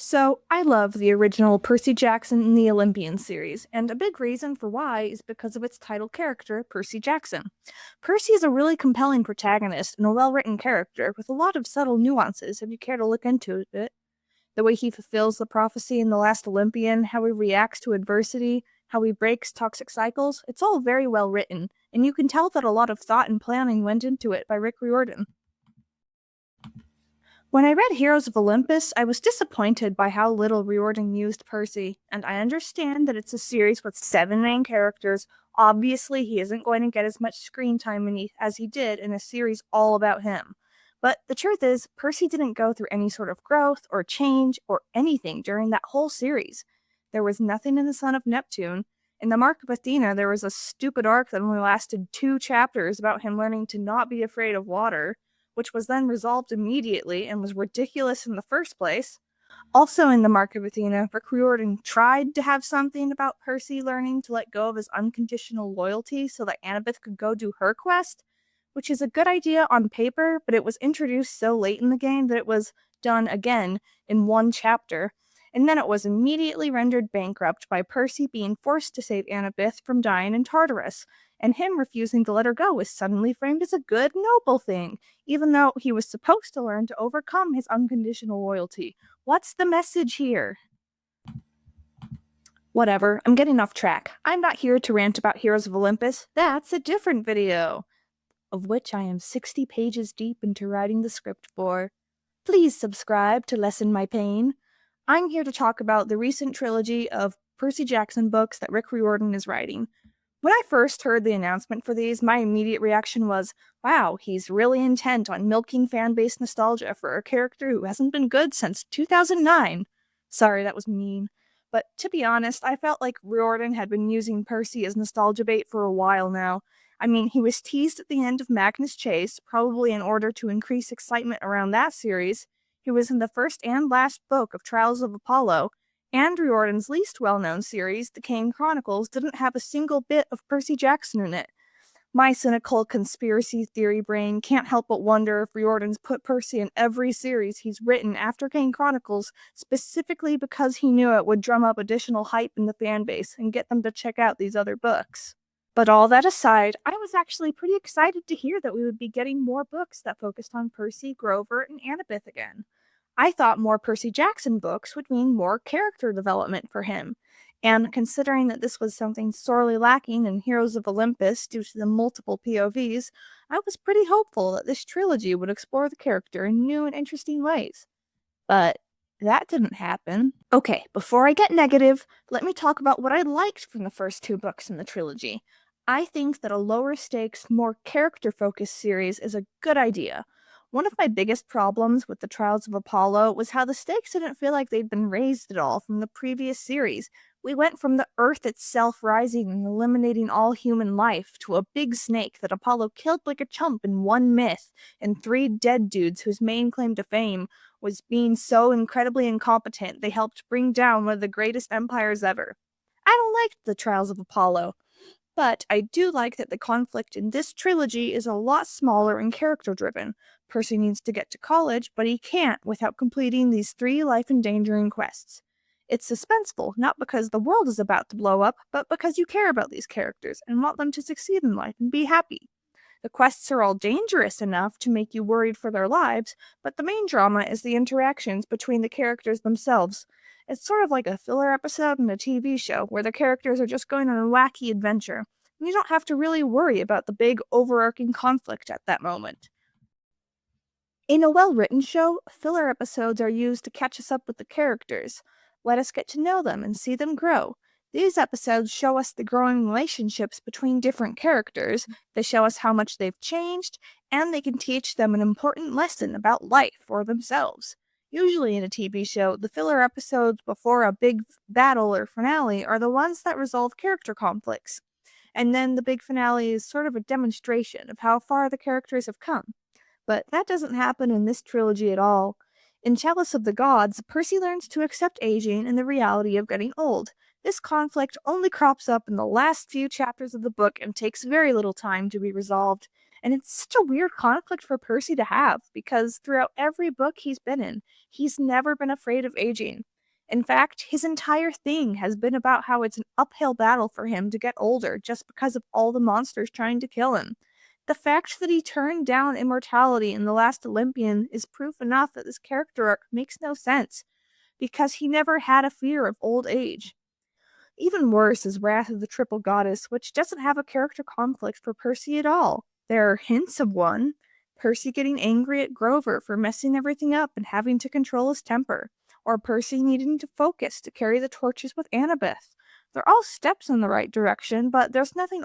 So, I love the original Percy Jackson and the Olympian series, and a big reason for why is because of its title character, Percy Jackson. Percy is a really compelling protagonist and a well written character with a lot of subtle nuances if you care to look into it. The way he fulfills the prophecy in The Last Olympian, how he reacts to adversity, how he breaks toxic cycles, it's all very well written, and you can tell that a lot of thought and planning went into it by Rick Riordan. When I read Heroes of Olympus, I was disappointed by how little Riordan used Percy, and I understand that it's a series with 7 main characters. Obviously, he isn't going to get as much screen time as he did in a series all about him. But the truth is, Percy didn't go through any sort of growth or change or anything during that whole series. There was nothing in the Son of Neptune. In the Mark of Athena, there was a stupid arc that only lasted 2 chapters about him learning to not be afraid of water, which was then resolved immediately and was ridiculous in the first place. Also in the Mark of Athena, Rick Riordan tried to have something about Percy learning to let go of his unconditional loyalty so that Annabeth could go do her quest, which is a good idea on paper, but it was introduced so late in the game that it was done again in 1 chapter, and then it was immediately rendered bankrupt by Percy being forced to save Annabeth from dying in Tartarus, and him refusing to let her go was suddenly framed as a good, noble thing, even though he was supposed to learn to overcome his unconditional loyalty. What's the message here? Whatever, I'm getting off track. I'm not here to rant about Heroes of Olympus. That's a different video, of which I am 60 pages deep into writing the script for. Please subscribe to lessen my pain. I'm here to talk about the recent trilogy of Percy Jackson books that Rick Riordan is writing. When I first heard the announcement for these, my immediate reaction was, wow, he's really intent on milking fan-base nostalgia for a character who hasn't been good since 2009. Sorry, that was mean. But to be honest, I felt like Riordan had been using Percy as nostalgia bait for a while now. I mean, he was teased at the end of Magnus Chase, probably in order to increase excitement around that series. He was in the first and last book of Trials of Apollo, and Riordan's least well-known series, The Kane Chronicles, didn't have a single bit of Percy Jackson in it. My cynical conspiracy theory brain can't help but wonder if Riordan's put Percy in every series he's written after Kane Chronicles specifically because he knew it would drum up additional hype in the fanbase and get them to check out these other books. But all that aside, I was actually pretty excited to hear that we would be getting more books that focused on Percy, Grover, and Annabeth again. I thought more Percy Jackson books would mean more character development for him, and considering that this was something sorely lacking in Heroes of Olympus due to the multiple POVs, I was pretty hopeful that this trilogy would explore the character in new and interesting ways. But that didn't happen. Okay, before I get negative, let me talk about what I liked from the first 2 books in the trilogy. I think that a lower stakes, more character focused series is a good idea. One of my biggest problems with the Trials of Apollo was how the stakes didn't feel like they'd been raised at all from the previous series. We went from the Earth itself rising and eliminating all human life to a big snake that Apollo killed like a chump in one myth, and 3 dead dudes whose main claim to fame was being so incredibly incompetent they helped bring down one of the greatest empires ever. I don't like the Trials of Apollo, but I do like that the conflict in this trilogy is a lot smaller and character-driven. Percy needs to get to college, but he can't without completing these 3 life-endangering quests. It's suspenseful, not because the world is about to blow up, but because you care about these characters and want them to succeed in life and be happy. The quests are all dangerous enough to make you worried for their lives, but the main drama is the interactions between the characters themselves. It's sort of like a filler episode in a TV show where the characters are just going on a wacky adventure, and you don't have to really worry about the big overarching conflict at that moment. In a well-written show, filler episodes are used to catch us up with the characters, let us get to know them and see them grow. These episodes show us the growing relationships between different characters, they show us how much they've changed, and they can teach them an important lesson about life or themselves. Usually in a TV show, the filler episodes before a big battle or finale are the ones that resolve character conflicts, and then the big finale is sort of a demonstration of how far the characters have come. But that doesn't happen in this trilogy at all. In Chalice of the Gods, Percy learns to accept aging and the reality of getting old. This conflict only crops up in the last few chapters of the book and takes very little time to be resolved. And it's such a weird conflict for Percy to have because throughout every book he's been in, he's never been afraid of aging. In fact, his entire thing has been about how it's an uphill battle for him to get older just because of all the monsters trying to kill him. The fact that he turned down immortality in The Last Olympian is proof enough that this character arc makes no sense, because he never had a fear of old age. Even worse is Wrath of the Triple Goddess, which doesn't have a character conflict for Percy at all. There are hints of one. Percy getting angry at Grover for messing everything up and having to control his temper, or Percy needing to focus to carry the torches with Annabeth. They're all steps in the right direction, but there's nothing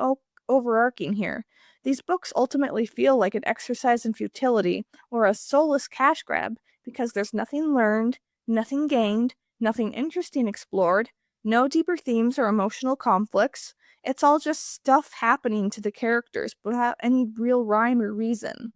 overarching here. These books ultimately feel like an exercise in futility or a soulless cash grab because there's nothing learned, nothing gained, nothing interesting explored, no deeper themes or emotional conflicts. It's all just stuff happening to the characters without any real rhyme or reason.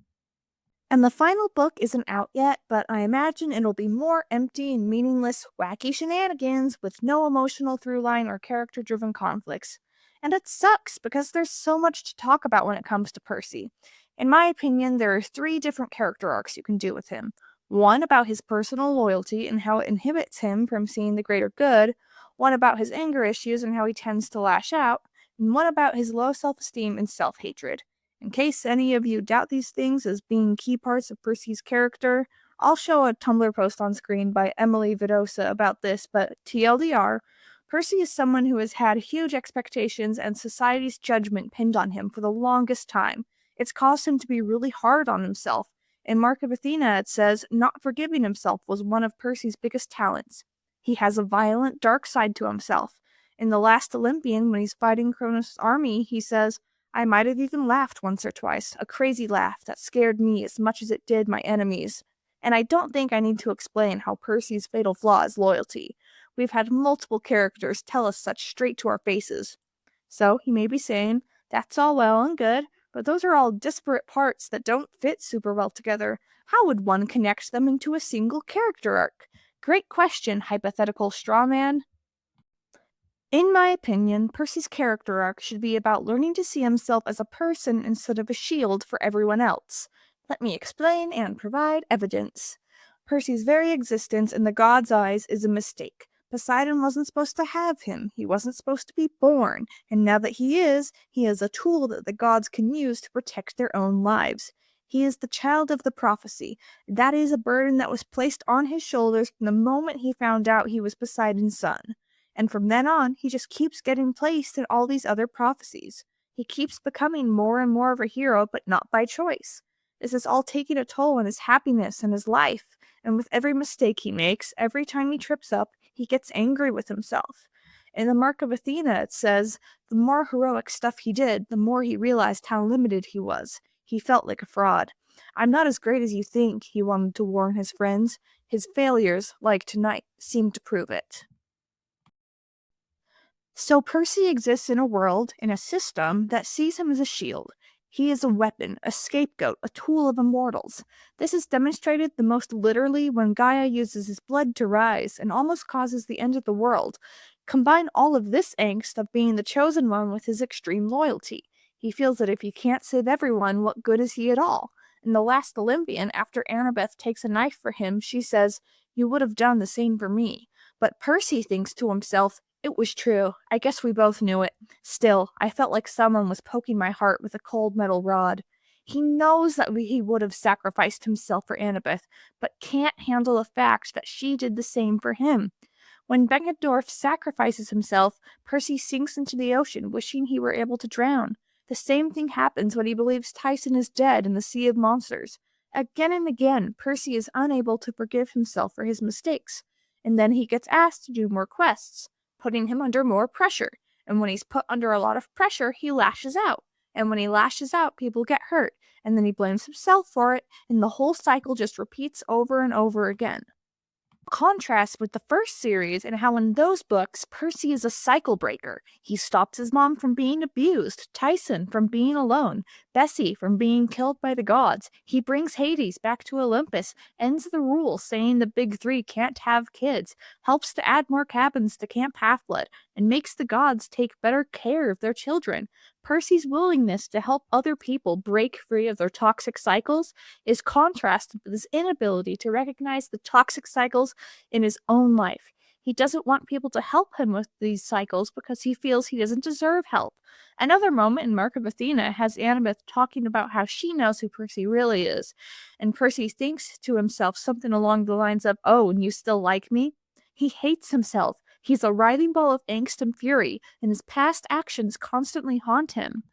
And the final book isn't out yet, but I imagine it'll be more empty and meaningless, wacky shenanigans with no emotional through line or character driven conflicts. And it sucks because there's so much to talk about when it comes to Percy. In my opinion, there are 3 different character arcs you can do with him. One about his personal loyalty and how it inhibits him from seeing the greater good, one about his anger issues and how he tends to lash out, and one about his low self-esteem and self-hatred. In case any of you doubt these things as being key parts of Percy's character, I'll show a Tumblr post on screen by Emily Vidosa about this, but TLDR, Percy is someone who has had huge expectations and society's judgment pinned on him for the longest time. It's caused him to be really hard on himself. In Mark of Athena, it says, not forgiving himself was one of Percy's biggest talents. He has a violent, dark side to himself. In The Last Olympian, when he's fighting Kronos' army, he says, I might have even laughed once or twice, a crazy laugh that scared me as much as it did my enemies. And I don't think I need to explain how Percy's fatal flaw is loyalty. We've had multiple characters tell us such straight to our faces. So he may be saying, that's all well and good, but those are all disparate parts that don't fit super well together. How would one connect them into a single character arc? Great question, hypothetical straw man. In my opinion, Percy's character arc should be about learning to see himself as a person instead of a shield for everyone else. Let me explain and provide evidence. Percy's very existence in the gods' eyes is a mistake. Poseidon wasn't supposed to have him, he wasn't supposed to be born, and now that he is a tool that the gods can use to protect their own lives. He is the child of the prophecy. That is a burden that was placed on his shoulders from the moment he found out he was Poseidon's son. And from then on, he just keeps getting placed in all these other prophecies. He keeps becoming more and more of a hero, but not by choice. This is all taking a toll on his happiness and his life, and with every mistake he makes, every time he trips up, he gets angry with himself. In the Mark of Athena, it says, the more heroic stuff he did, the more he realized how limited he was. He felt like a fraud. I'm not as great as you think, he wanted to warn his friends. His failures, like tonight, seemed to prove it. So Percy exists in a world, in a system, that sees him as a shield. He is a weapon, a scapegoat, a tool of immortals. This is demonstrated the most literally when Gaia uses his blood to rise and almost causes the end of the world. Combine all of this angst of being the chosen one with his extreme loyalty. He feels that if he can't save everyone, what good is he at all? In The Last Olympian, after Annabeth takes a knife for him, she says, you would have done the same for me. But Percy thinks to himself, it was true. I guess we both knew it. Still, I felt like someone was poking my heart with a cold metal rod. He knows that he would have sacrificed himself for Annabeth, but can't handle the fact that she did the same for him. When Bengendorf sacrifices himself, Percy sinks into the ocean, wishing he were able to drown. The same thing happens when he believes Tyson is dead in the Sea of Monsters. Again and again, Percy is unable to forgive himself for his mistakes, and then he gets asked to do more quests, putting him under more pressure. And when he's put under a lot of pressure, he lashes out. And when he lashes out, people get hurt. And then he blames himself for it, and the whole cycle just repeats over and over again. Contrast with the first series and how in those books, Percy is a cycle breaker. He stops his mom from being abused, Tyson from being alone, Bessie from being killed by the gods. He brings Hades back to Olympus, ends the rule saying the big three can't have kids, helps to add more cabins to Camp Half-Blood, and makes the gods take better care of their children. Percy's willingness to help other people break free of their toxic cycles is contrasted with his inability to recognize the toxic cycles in his own life. He doesn't want people to help him with these cycles because he feels he doesn't deserve help. Another moment in Mark of Athena has Annabeth talking about how she knows who Percy really is, and Percy thinks to himself something along the lines of, "Oh, and you still like me?" He hates himself. He's a writhing ball of angst and fury, and his past actions constantly haunt him.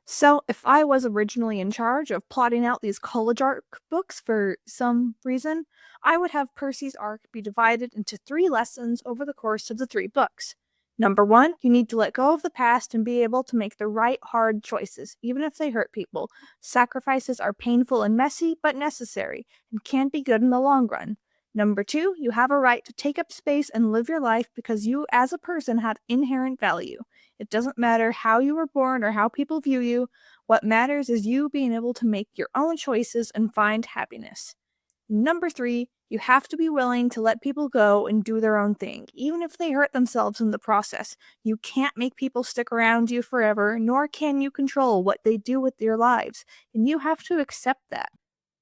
So, if I was originally in charge of plotting out these college arc books for some reason, I would have Percy's arc be divided into 3 lessons over the course of the 3 books. Number 1, you need to let go of the past and be able to make the right hard choices, even if they hurt people. Sacrifices are painful and messy, but necessary, and can be good in the long run. Number 2, you have a right to take up space and live your life because you as a person have inherent value. It doesn't matter how you were born or how people view you. What matters is you being able to make your own choices and find happiness. Number 3, you have to be willing to let people go and do their own thing, even if they hurt themselves in the process. You can't make people stick around you forever, nor can you control what they do with their lives, and you have to accept that.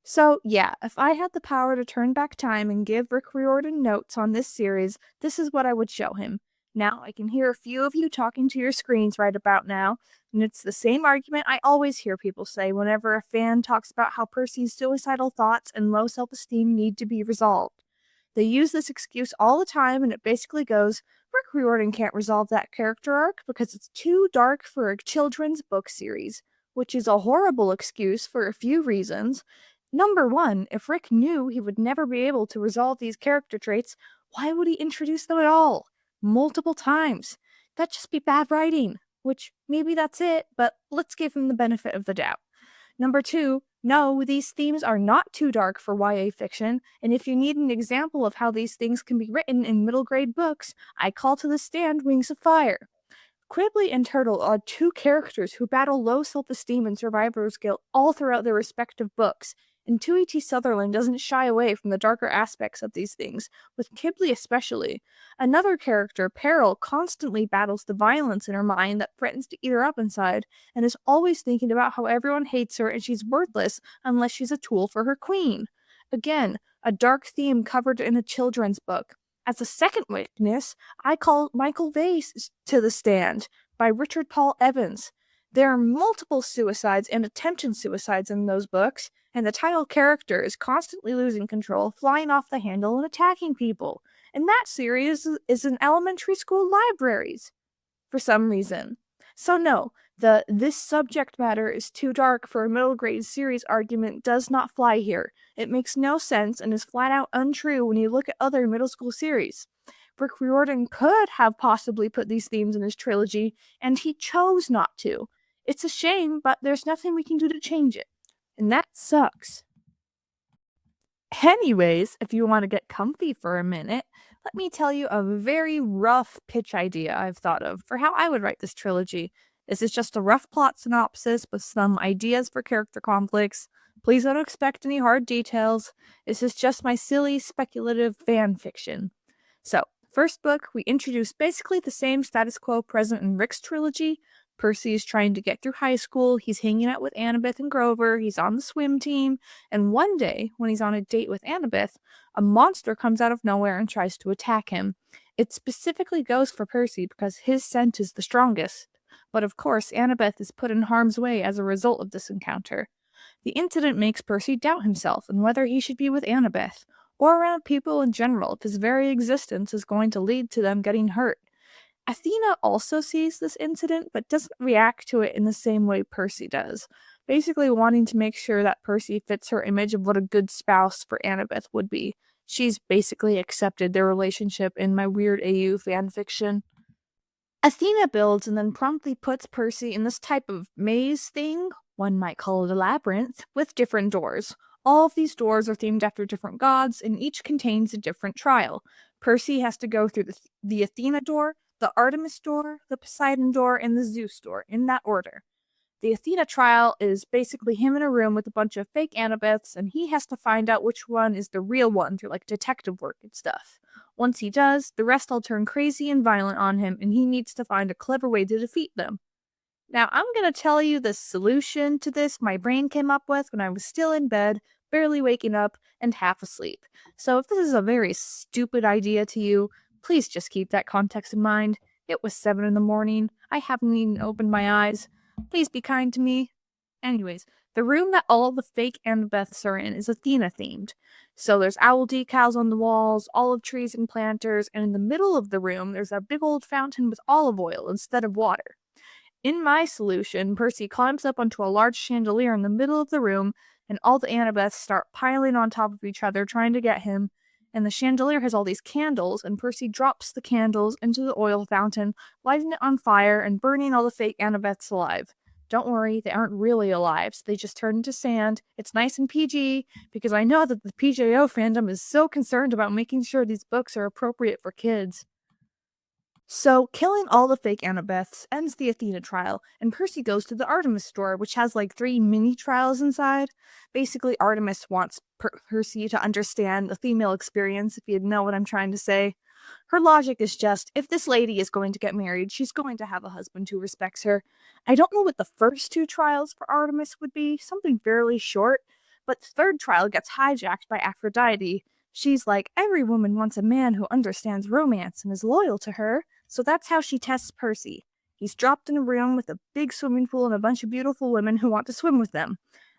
So, yeah, if I had the power to turn back time and give Rick Riordan notes on this series, this is what I would show him. Now, I can hear a few of you talking to your screens right about now, and it's the same argument I always hear people say whenever a fan talks about how Percy's suicidal thoughts and low self-esteem need to be resolved. They use this excuse all the time, and it basically goes, Rick Riordan can't resolve that character arc because it's too dark for a children's book series, which is a horrible excuse for a few reasons. Number 1, if Rick knew he would never be able to resolve these character traits, why would he introduce them at all? Multiple times. That'd just be bad writing, which maybe that's it, but let's give him the benefit of the doubt. Number 2, no, these themes are not too dark for YA fiction, and if you need an example of how these things can be written in middle grade books, I call to the stand Wings of Fire. Quibbly and Turtle are 2 characters who battle low self-esteem and survivor's guilt all throughout their respective books, and Tui T. Sutherland doesn't shy away from the darker aspects of these things, with Quibbly especially. Another character, Peril, constantly battles the violence in her mind that threatens to eat her up inside, and is always thinking about how everyone hates her and she's worthless unless she's a tool for her queen. Again, a dark theme covered in a children's book. As a second witness, I call Michael Vase to the stand by Richard Paul Evans. There are multiple suicides and attempted suicides in those books, and the title character is constantly losing control, flying off the handle, and attacking people. And that series is in elementary school libraries for some reason. So no, this subject matter is too dark for a middle grade series argument does not fly here. It makes no sense and is flat out untrue when you look at other middle school series. Rick Riordan could have possibly put these themes in his trilogy, and he chose not to. It's a shame, but there's nothing we can do to change it. And that sucks. Anyways, if you want to get comfy for a minute, let me tell you a very rough pitch idea I've thought of for how I would write this trilogy. This is just a rough plot synopsis with some ideas for character conflicts. Please don't expect any hard details. This is just my silly, speculative fan fiction. So, first book, we introduce basically the same status quo present in Rick's trilogy. Percy is trying to get through high school, he's hanging out with Annabeth and Grover, he's on the swim team, and one day, when he's on a date with Annabeth, a monster comes out of nowhere and tries to attack him. It specifically goes for Percy because his scent is the strongest, but of course Annabeth is put in harm's way as a result of this encounter. The incident makes Percy doubt himself and whether he should be with Annabeth, or around people in general if his very existence is going to lead to them getting hurt. Athena also sees this incident, but doesn't react to it in the same way Percy does, basically wanting to make sure that Percy fits her image of what a good spouse for Annabeth would be. She's basically accepted their relationship in my weird AU fanfiction. Athena builds and then promptly puts Percy in this type of maze thing, one might call it a labyrinth, with different doors. All of these doors are themed after different gods, and each contains a different trial. Percy has to go through the Athena door, the Artemis door, the Poseidon door, and the Zeus door, in that order. The Athena trial is basically him in a room with a bunch of fake Annabeths, and he has to find out which one is the real one through like detective work and stuff. Once he does, the rest all turn crazy and violent on him, and he needs to find a clever way to defeat them. Now, I'm going to tell you the solution to this my brain came up with when I was still in bed, barely waking up, and half asleep. So if this is a very stupid idea to you, please just keep that context in mind. It was 7 in the morning. I haven't even opened my eyes. Please be kind to me. Anyways, the room that all the fake Annabeths are in is Athena themed. So there's owl decals on the walls, olive trees and planters, and in the middle of the room there's a big old fountain with olive oil instead of water. In my solution, Percy climbs up onto a large chandelier in the middle of the room, and all the Annabeths start piling on top of each other trying to get him. And the chandelier has all these candles, and Percy drops the candles into the oil fountain, lighting it on fire and burning all the fake Annabeths alive. Don't worry, they aren't really alive, so they just turn into sand. It's nice and PG, because I know that the PJO fandom is so concerned about making sure these books are appropriate for kids. So, killing all the fake Annabeths ends the Athena trial, and Percy goes to the Artemis store, which has like 3 mini trials inside. Basically, Artemis wants Percy to understand the female experience, if you know what I'm trying to say. Her logic is just, if this lady is going to get married, she's going to have a husband who respects her. I don't know what the first 2 trials for Artemis would be, something fairly short, but the 3rd trial gets hijacked by Aphrodite. She's like, every woman wants a man who understands romance and is loyal to her. So that's how she tests Percy. He's dropped in a room with a big swimming pool and a bunch of beautiful women who want to swim with them.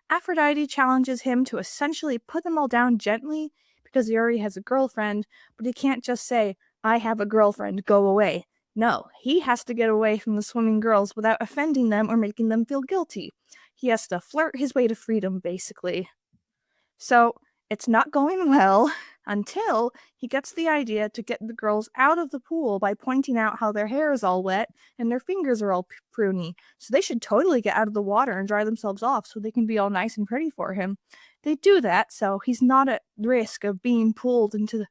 Aphrodite challenges him to essentially put them all down gently because he already has a girlfriend, but he can't just say, I have a girlfriend, go away. No, he has to get away from the swimming girls without offending them or making them feel guilty. He has to flirt his way to freedom, basically. So, it's not going well until he gets the idea to get the girls out of the pool by pointing out how their hair is all wet and their fingers are all pruny. So they should totally get out of the water and dry themselves off so they can be all nice and pretty for him. They do that, so he's not at risk of being pulled into the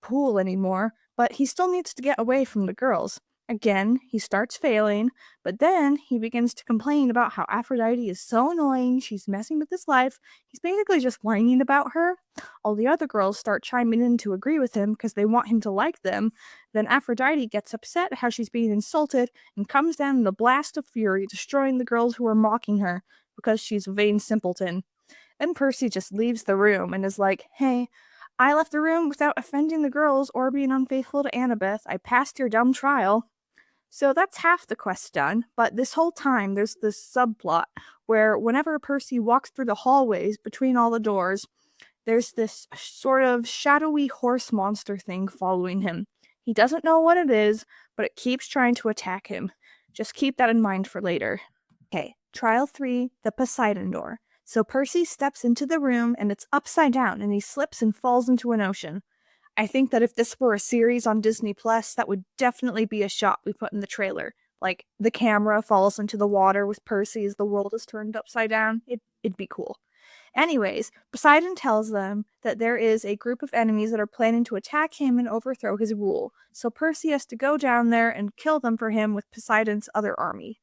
pool anymore, but he still needs to get away from the girls. Again, he starts failing, but then he begins to complain about how Aphrodite is so annoying, she's messing with his life. He's basically just whining about her. All the other girls start chiming in to agree with him because they want him to like them. Then Aphrodite gets upset at how she's being insulted and comes down in a blast of fury, destroying the girls who are mocking her because she's a vain simpleton. Then Percy just leaves the room and is like, hey, I left the room without offending the girls or being unfaithful to Annabeth. I passed your dumb trial. So that's half the quest done, but this whole time there's this subplot where whenever Percy walks through the hallways between all the doors, there's this sort of shadowy horse monster thing following him. He doesn't know what it is, but it keeps trying to attack him. Just keep that in mind for later. Okay, Trial 3, the Poseidon Door. So Percy steps into the room and it's upside down and he slips and falls into an ocean. I think that if this were a series on Disney Plus, that would definitely be a shot we put in the trailer. Like, the camera falls into the water with Percy as the world is turned upside down. It'd be cool. Anyways, Poseidon tells them that there is a group of enemies that are planning to attack him and overthrow his rule. So Percy has to go down there and kill them for him with Poseidon's other army.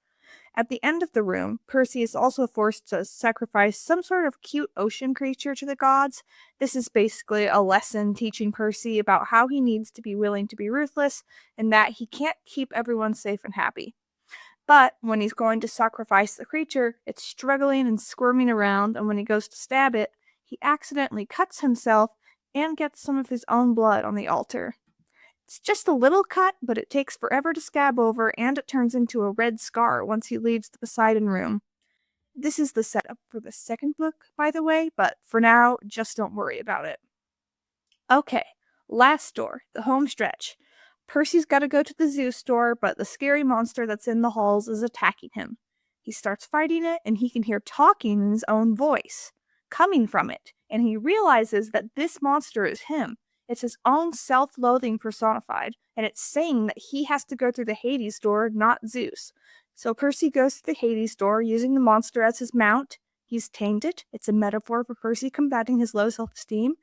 At the end of the room, Percy is also forced to sacrifice some sort of cute ocean creature to the gods. This is basically a lesson teaching Percy about how he needs to be willing to be ruthless and that he can't keep everyone safe and happy. But when he's going to sacrifice the creature, it's struggling and squirming around, and when he goes to stab it, he accidentally cuts himself and gets some of his own blood on the altar. It's just a little cut, but it takes forever to scab over, and it turns into a red scar once he leaves the Poseidon room. This is the setup for the second book, by the way, but for now, just don't worry about it. Okay, last door, the home stretch. Percy's gotta go to the zoo store, but the scary monster that's in the halls is attacking him. He starts fighting it, and he can hear talking in his own voice, coming from it, and he realizes that this monster is him. It's his own self-loathing personified, and it's saying that he has to go through the Hades door, not Zeus. So Percy goes to the Hades door using the monster as his mount. He's tamed it. It's a metaphor for Percy combating his low self-esteem.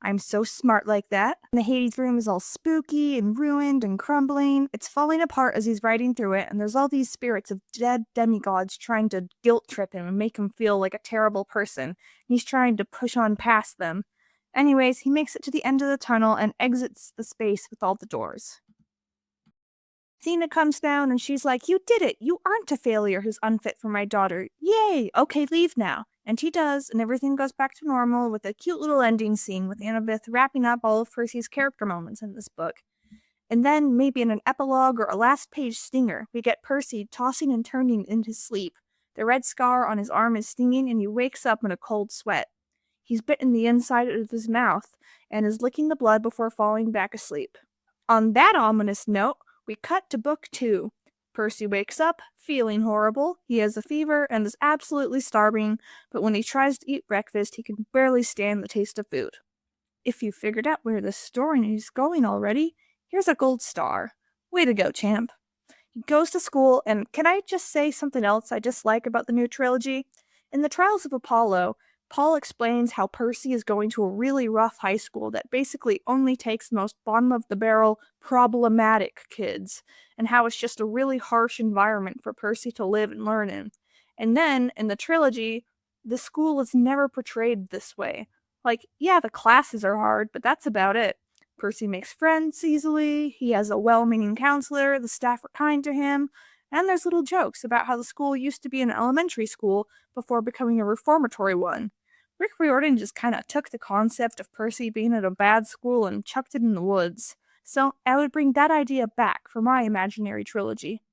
I'm so smart like that. And the Hades room is all spooky and ruined and crumbling. It's falling apart as he's riding through it, and there's all these spirits of dead demigods trying to guilt trip him and make him feel like a terrible person. He's trying to push on past them. Anyways, he makes it to the end of the tunnel and exits the space with all the doors. Athena comes down and she's like, "You did it! You aren't a failure who's unfit for my daughter. Yay! Okay, leave now." And he does, and everything goes back to normal with a cute little ending scene with Annabeth wrapping up all of Percy's character moments in this book. And then, maybe in an epilogue or a last page stinger, we get Percy tossing and turning in his sleep. The red scar on his arm is stinging and he wakes up in a cold sweat. He's bitten the inside of his mouth and is licking the blood before falling back asleep. On that ominous note, we cut to book 2. Percy wakes up, feeling horrible. He has a fever and is absolutely starving, but when he tries to eat breakfast, he can barely stand the taste of food. If you figured out where this story is going already, here's a gold star. Way to go, champ. He goes to school, and can I just say something else I dislike about the new trilogy? In the Trials of Apollo, Paul explains how Percy is going to a really rough high school that basically only takes the most bottom-of-the-barrel, problematic kids, and how it's just a really harsh environment for Percy to live and learn in. And then, in the trilogy, the school is never portrayed this way. Like, yeah, the classes are hard, but that's about it. Percy makes friends easily, he has a well-meaning counselor, the staff are kind to him, and there's little jokes about how the school used to be an elementary school before becoming a reformatory one. Rick Riordan just kind of took the concept of Percy being at a bad school and chucked it in the woods. So I would bring that idea back for my imaginary trilogy.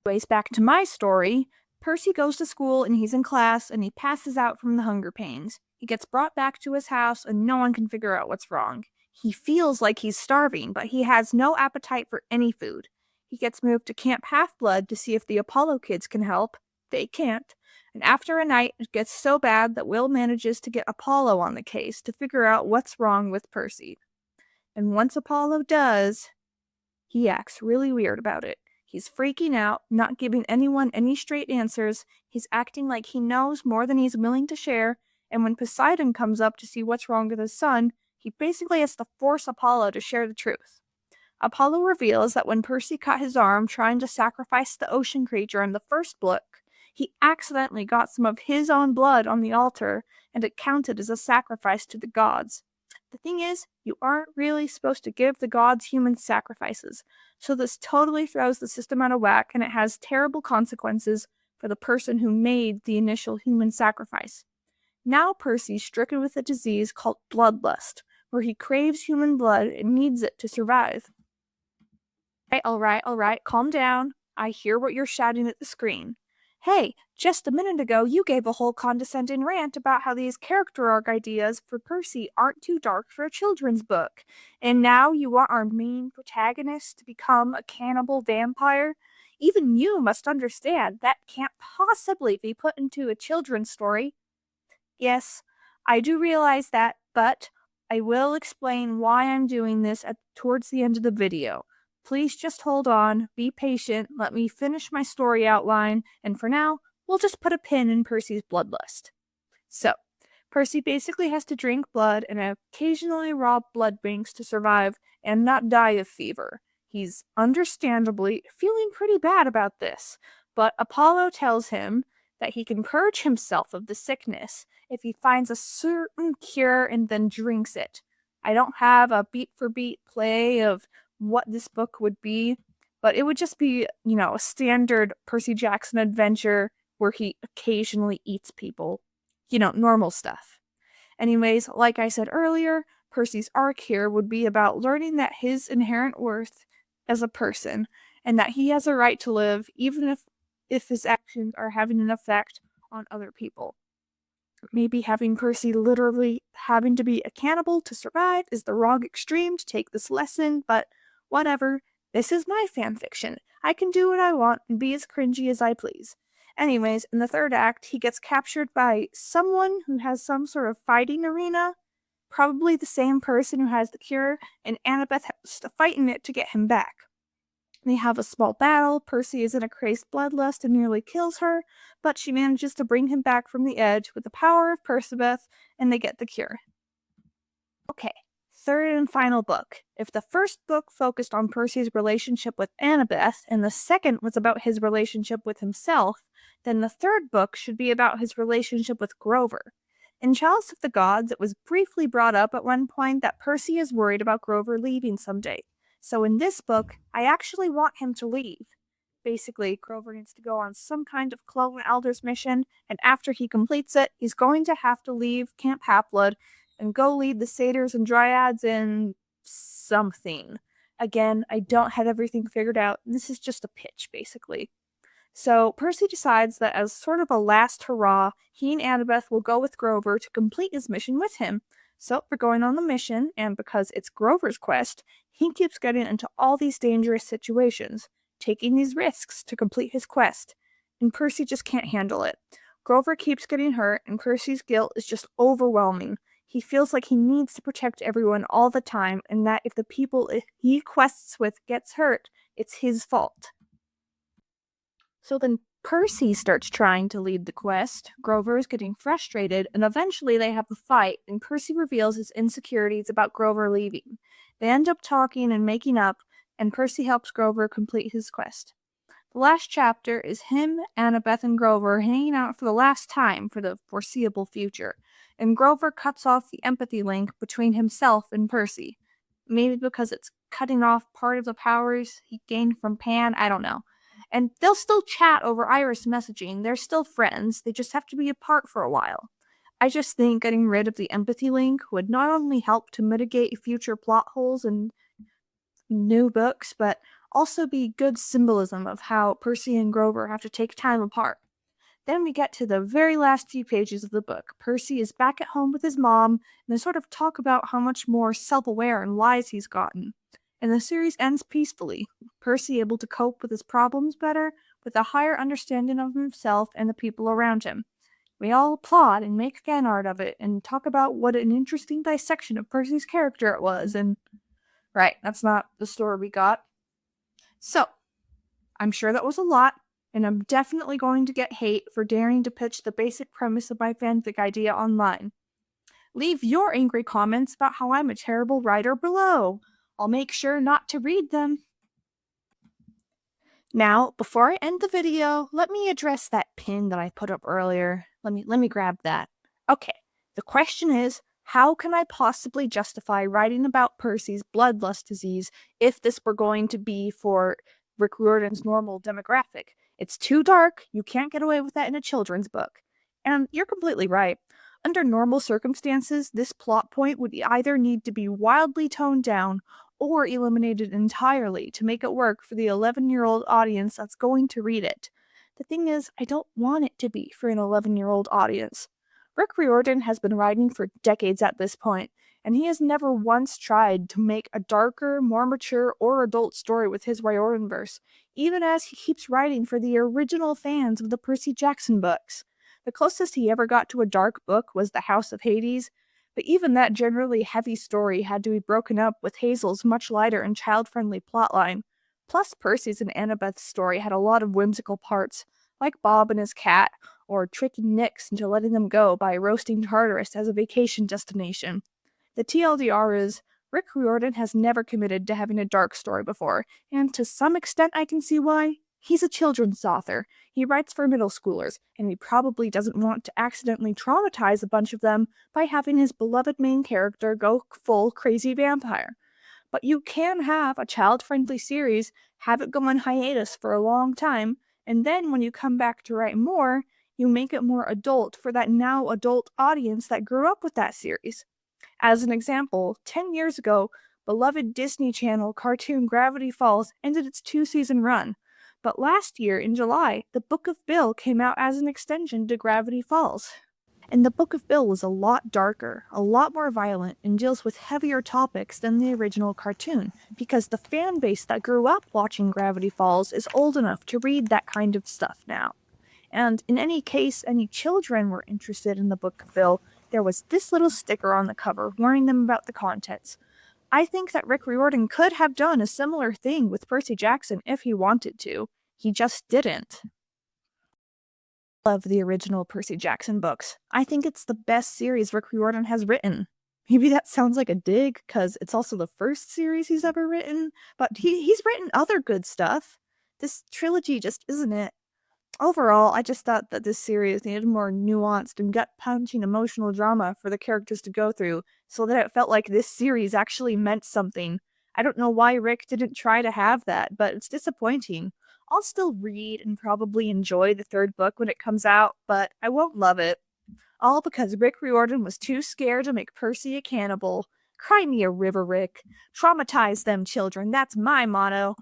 Anyways, back to my story. Percy goes to school and he's in class and he passes out from the hunger pains. He gets brought back to his house and no one can figure out what's wrong. He feels like he's starving, but he has no appetite for any food. He gets moved to Camp Half-Blood to see if the Apollo kids can help. They can't. And after a night, it gets so bad that Will manages to get Apollo on the case to figure out what's wrong with Percy. And once Apollo does, he acts really weird about it. He's freaking out, not giving anyone any straight answers. He's acting like he knows more than he's willing to share. And when Poseidon comes up to see what's wrong with his son, he basically has to force Apollo to share the truth. Apollo reveals that when Percy cut his arm trying to sacrifice the ocean creature in the first book, he accidentally got some of his own blood on the altar, and it counted as a sacrifice to the gods. The thing is, you aren't really supposed to give the gods human sacrifices, so this totally throws the system out of whack, and it has terrible consequences for the person who made the initial human sacrifice. Now Percy's stricken with a disease called bloodlust, where he craves human blood and needs it to survive. All right, calm down. I hear what you're shouting at the screen. Hey, just a minute ago you gave a whole condescending rant about how these character arc ideas for Percy aren't too dark for a children's book, and now you want our main protagonist to become a cannibal vampire? Even you must understand that can't possibly be put into a children's story. Yes, I do realize that, but I will explain why I'm doing this towards the end of the video. Please just hold on, be patient, let me finish my story outline, and for now, we'll just put a pin in Percy's bloodlust. So, Percy basically has to drink blood and occasionally rob blood banks to survive and not die of fever. He's understandably feeling pretty bad about this, but Apollo tells him that he can purge himself of the sickness if he finds a certain cure and then drinks it. I don't have a beat-for-beat play of what this book would be, but it would just be, a standard Percy Jackson adventure where he occasionally eats people. Normal stuff. Anyways, like I said earlier, Percy's arc here would be about learning that his inherent worth as a person, and that he has a right to live even if his actions are having an effect on other people. Maybe having Percy literally having to be a cannibal to survive is the wrong extreme to take this lesson, but whatever. This is my fanfiction. I can do what I want and be as cringy as I please. Anyways, in the third act, he gets captured by someone who has some sort of fighting arena, probably the same person who has the cure, and Annabeth has to fight in it to get him back. They have a small battle. Percy is in a crazed bloodlust and nearly kills her, but she manages to bring him back from the edge with the power of Percabeth, and they get the cure. Okay, third and final book. If the first book focused on Percy's relationship with Annabeth and the second was about his relationship with himself, then the third book should be about his relationship with Grover. In Chalice of the Gods, it was briefly brought up at one point that Percy is worried about Grover leaving someday. So in this book, I actually want him to leave. Basically, Grover needs to go on some kind of Clone Elders mission, and after he completes it, he's going to have to leave Camp Half-Blood and go lead the satyrs and dryads in something. Again, I don't have everything figured out. This is just a pitch, basically. So Percy decides that as sort of a last hurrah, he and Annabeth will go with Grover to complete his mission with him. So we're going on the mission, and because it's Grover's quest, he keeps getting into all these dangerous situations, taking these risks to complete his quest, and Percy just can't handle it. Grover keeps getting hurt, and Percy's guilt is just overwhelming. He feels like he needs to protect everyone all the time, and that if the people he quests with gets hurt, it's his fault. So then Percy starts trying to lead the quest. Grover is getting frustrated, and eventually they have a fight, and Percy reveals his insecurities about Grover leaving. They end up talking and making up, and Percy helps Grover complete his quest. The last chapter is him, Annabeth, and Grover hanging out for the last time for the foreseeable future, and Grover cuts off the empathy link between himself and Percy. Maybe because it's cutting off part of the powers he gained from Pan, I don't know. And they'll still chat over Iris messaging, they're still friends, they just have to be apart for a while. I just think getting rid of the empathy link would not only help to mitigate future plot holes in new books, but also be good symbolism of how Percy and Grover have to take time apart. Then we get to the very last few pages of the book. Percy is back at home with his mom, and they sort of talk about how much more self-aware and wise he's gotten. And the series ends peacefully, Percy able to cope with his problems better, with a higher understanding of himself and the people around him. We all applaud and make fan art of it, and talk about what an interesting dissection of Percy's character it was, and... Right, that's not the story we got. So, I'm sure that was a lot, and I'm definitely going to get hate for daring to pitch the basic premise of my fanfic idea online. Leave your angry comments about how I'm a terrible writer below. I'll make sure not to read them. Now, before I end the video, let me address that pin that I put up earlier. Let me grab that. Okay, the question is, how can I possibly justify writing about Percy's bloodlust disease if this were going to be for Rick Riordan's normal demographic? It's too dark, you can't get away with that in a children's book. And you're completely right. Under normal circumstances, this plot point would either need to be wildly toned down or eliminated entirely to make it work for the 11-year-old audience that's going to read it. The thing is, I don't want it to be for an 11-year-old audience. Rick Riordan has been writing for decades at this point, and he has never once tried to make a darker, more mature, or adult story with his Riordanverse, even as he keeps writing for the original fans of the Percy Jackson books. The closest he ever got to a dark book was The House of Hades, but even that generally heavy story had to be broken up with Hazel's much lighter and child-friendly plotline. Plus, Percy's and Annabeth's story had a lot of whimsical parts, like Bob and his cat, or tricking Nyx into letting them go by roasting Tartarus as a vacation destination. The TLDR is, Rick Riordan has never committed to having a dark story before, and to some extent I can see why. He's a children's author. He writes for middle schoolers, and he probably doesn't want to accidentally traumatize a bunch of them by having his beloved main character go full crazy vampire. But you can have a child-friendly series, have it go on hiatus for a long time, and then when you come back to write more, you make it more adult for that now adult audience that grew up with that series. As an example, 10 years ago, beloved Disney Channel cartoon Gravity Falls ended its 2-season run. But last year, in July, the Book of Bill came out as an extension to Gravity Falls. And the Book of Bill was a lot darker, a lot more violent, and deals with heavier topics than the original cartoon, because the fan base that grew up watching Gravity Falls is old enough to read that kind of stuff now. And in any case any children were interested in the Book of Bill, there was this little sticker on the cover warning them about the contents. I think that Rick Riordan could have done a similar thing with Percy Jackson if he wanted to. He just didn't. I love the original Percy Jackson books. I think it's the best series Rick Riordan has written. Maybe that sounds like a dig because it's also the first series he's ever written, but he's written other good stuff. This trilogy just isn't it. Overall, I just thought that this series needed more nuanced and gut-punching emotional drama for the characters to go through, so that it felt like this series actually meant something. I don't know why Rick didn't try to have that, but it's disappointing. I'll still read and probably enjoy the third book when it comes out, but I won't love it. All because Rick Riordan was too scared to make Percy a cannibal. Cry me a river, Rick. Traumatize them children, that's my motto.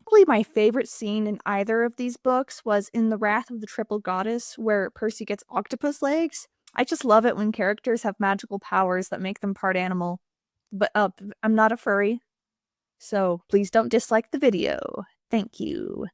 Probably my favorite scene in either of these books was in The Wrath of the Triple Goddess, where Percy gets octopus legs. I just love it when characters have magical powers that make them part animal. But I'm not a furry, so please don't dislike the video. Thank you.